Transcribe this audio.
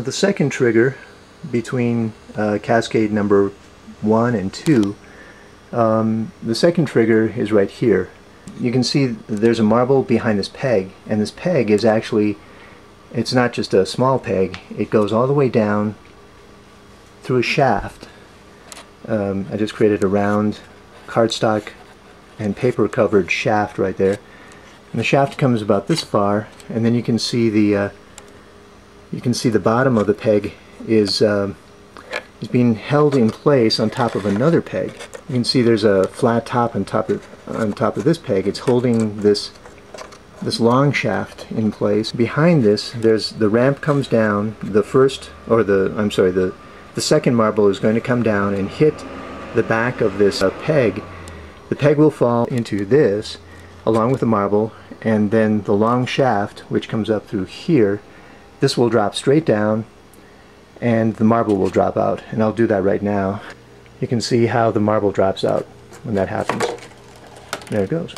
Now the second trigger between cascade number 1 and 2, the second trigger is right here. You can see there's a marble behind this peg, and this peg is actually, it's not just a small peg, it goes all the way down through a shaft. I just created a round cardstock and paper covered shaft right there, and the shaft comes about this far, and then you can see the bottom of the peg is being held in place on top of another peg. You can see there's a flat top on top of this peg. It's holding this long shaft in place. Behind this, there's the ramp comes down. The second marble is going to come down and hit the back of this peg. The peg will fall into this along with the marble, and then the long shaft, which comes up through here, this will drop straight down and the marble will drop out. And I'll do that right now. You can see how the marble drops out when that happens. There it goes.